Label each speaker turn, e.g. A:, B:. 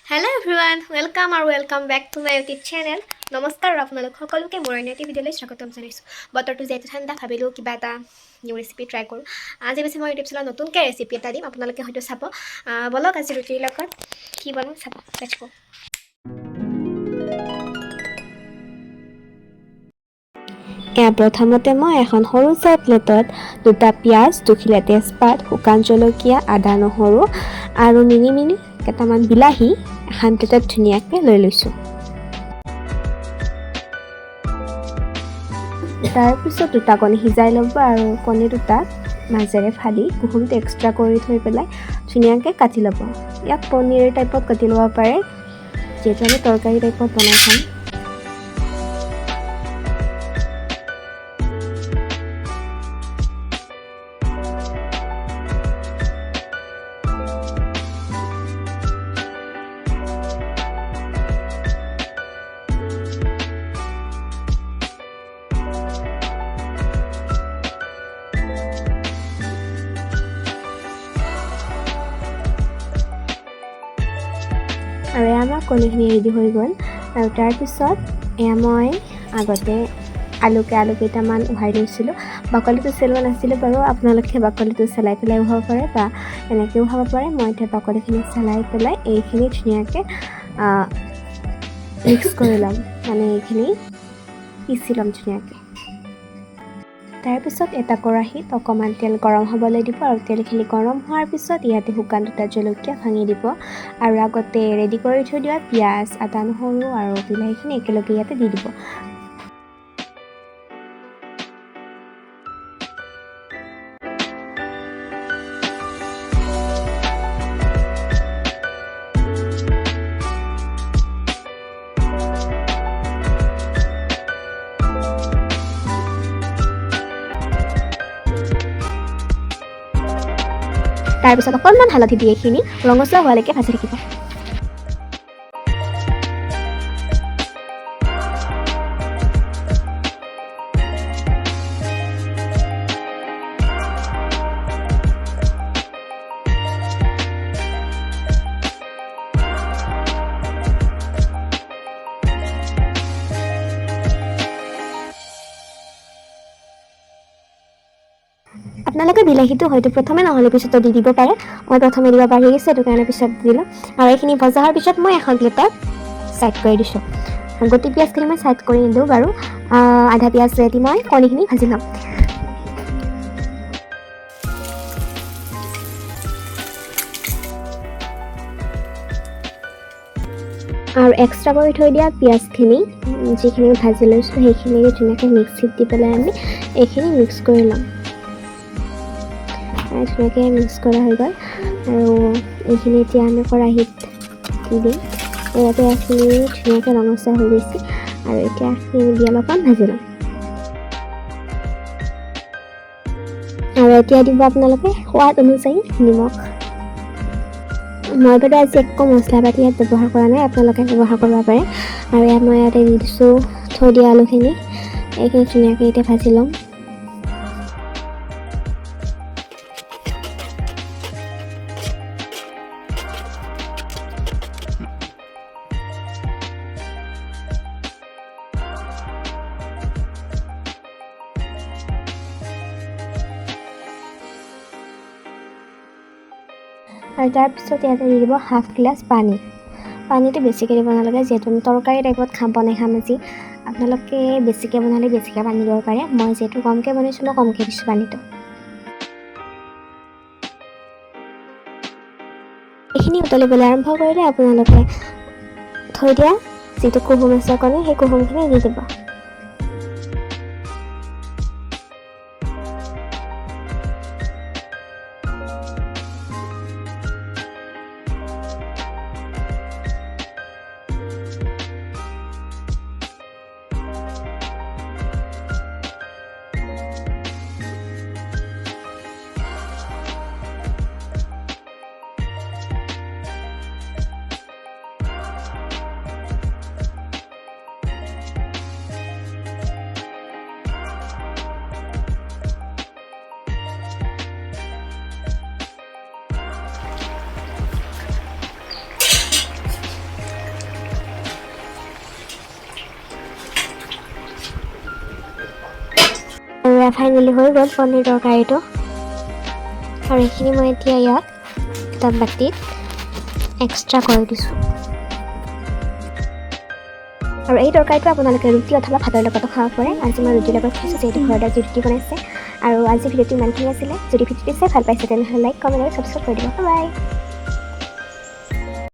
A: Hello everyone, welcome back to my YouTube channel. নমস্কাৰ আপোনালোক সকলোকে মোৰ এটি ভিডিঅ'লৈ স্বাগতম জনাইছোঁ। বতৰটো যেহেতু ঠাণ্ডা ভাবিলোঁ কিবা এটা নিউ ৰেচিপি ট্ৰাই কৰোঁ। আজি বেছি মই ইউটিউব চেনেলত নতুনকৈ ৰেচিপি এটা দিম, আপোনালোকে হয়তো চাব। বলক আজি ৰুটিৰ লগত কি বনাওঁ চাব। লেটছ গো।
B: প্ৰথমতে মই এখন সৰু চাই প্লেটত 2টা পিঁয়াজ, 2খিলা তেজপাত, শুকান জলকীয়া, আদা নহৰু আৰু মিনি কেইটামান বিলাহী এখন প্লেটত ধুনীয়াকৈ লৈ লৈছোঁ। তাৰপিছত 2টা কণী সিজাই ল'ব আৰু কণী 2টা মাজেৰে ফালি কুহুমটো এক্সট্ৰা কৰি থৈ পেলাই ধুনীয়াকৈ কাটি ল'ব। ইয়াক পনীৰ টাইপত কাটি ল'ব পাৰে, যিহেতু আমি তৰকাৰী টাইপত বনাই খাম। আৰু আমাৰ কণীখিনি ৰেডি হৈ গ'ল। আৰু তাৰপিছত মই আগতে আলু কেইটামান উহাই লৈছিলোঁ। বাকলিটো চেলোৱা নাছিলোঁ বাৰু, আপোনালোকে বাকলিটো চেলাই পেলাই উহাব পাৰে বা এনেকৈ উহাব পাৰে। মই এতিয়া বাকলিখিনি চেলাই পেলাই এইখিনি ধুনীয়াকৈ মিক্স কৰি ল'ম, মানে এইখিনি পিচি ল'ম ধুনীয়াকৈ। তাৰপিছত এটা কেৰাহীত অকণমান তেল গৰম হ'বলৈ দিব আৰু তেলখিনি গৰম হোৱাৰ পিছত ইয়াতে শুকান 2টা জলকীয়া ভাঙি দিব আৰু আগতে ৰেডি কৰি থৈ দিয়া পিঁয়াজ, আদা নহৰু আৰু বিলাহীখিনি একেলগে ইয়াতে দি দিব। তাৰপিছত অকণমান হালধি দি এইখিনি ৰঙচুৱা হোৱালৈকে ভাজি থাকিব। আপোনালোকে বিলাহীটো হয়তো প্ৰথমে নহ'লে পিছতো দি দিব পাৰে। মই প্ৰথমে দিব পাৰি গৈছে, সেইটো কাৰণে পিছত দিলোঁ। আৰু এইখিনি ভজা হোৱাৰ পিছত মই এখন প্লেটত ছাইড কৰি দিছোঁ। গোটেই পিঁয়াজখিনি মই ছাইড কৰি নিদিওঁ বাৰু, আধা পিঁয়াজেদি মই কণীখিনি ভাজি ল'ম। আৰু এক্সট্ৰা কৰি থৈ দিয়া পিঁয়াজখিনি যিখিনি ভাজি লৈছোঁ সেইখিনি ধুনীয়াকৈ মিক্সিত দি পেলাই আমি এইখিনি মিক্স কৰি ল'ম। ধুনীয়াকৈ মিক্স কৰা হৈ গ'ল আৰু এইখিনি এতিয়া আমি কেৰাহীত দি দিম। ইয়াতে এইখিনি ধুনীয়াকৈ ৰঙচুৱা হৈ গৈছে আৰু এতিয়া এইখিনি দি অলপমান ভাজি ল'ম। আৰু এতিয়া দিব আপোনালোকে সোৱাদ অনুযায়ী নিমখ। মই বাৰু আজি একো মছলা পাতি ইয়াত ব্যৱহাৰ কৰা নাই, আপোনালোকে ব্যৱহাৰ কৰিব পাৰে। আৰু ইয়াত মই ইয়াতে দি দিছোঁ থৈ দিয়া আলুখিনি, এইখিনি ধুনীয়াকৈ এতিয়া ভাজি ল'ম। আৰু তাৰপিছত ইয়াতে দি দিব হাফ গিলাচ পানী। পানীটো বেছিকৈ দিব নালাগে, যিহেতু আমি তৰকাৰী টাইপত বনাই খাম আজি। আপোনালোকে বেছিকৈ বনালে বেছিকৈ পানী দিব পাৰে। মই যিহেতু কমকৈ বনাইছোঁ, মই কমকৈ দিছোঁ পানীটো। এইখিনি উতলিবলৈ আৰম্ভ কৰিলে আপোনালোকে থৈ দিয়া যিটো কুহুম আছে কণী, সেই কুহুমখিনি দি দিব। ফাইনেলি হৈ গ'ল পনীৰ তৰকাৰীটো আৰু এইখিনি মই এতিয়া ইয়াত এটা বাতিত এক্সট্ৰা কৰি দিছোঁ আৰু এই তৰকাৰীটো আপোনালোকে ৰুটি অথবা ভাতৰ লগতো খাব পাৰে আজি মই ৰুটিৰ লগত খাইছোঁ যিহেতু ঘৰত আজি ৰুটি বনাইছে আৰু আজি ভিডিঅ'টো ইমানখিনি আছিলে যদি ভিডিঅ'টো চাই ভাল পাইছে তেনেহ'লে লাইক কমেণ্ট আৰু ছাবস্ক্ৰাইব কৰি দিব বাই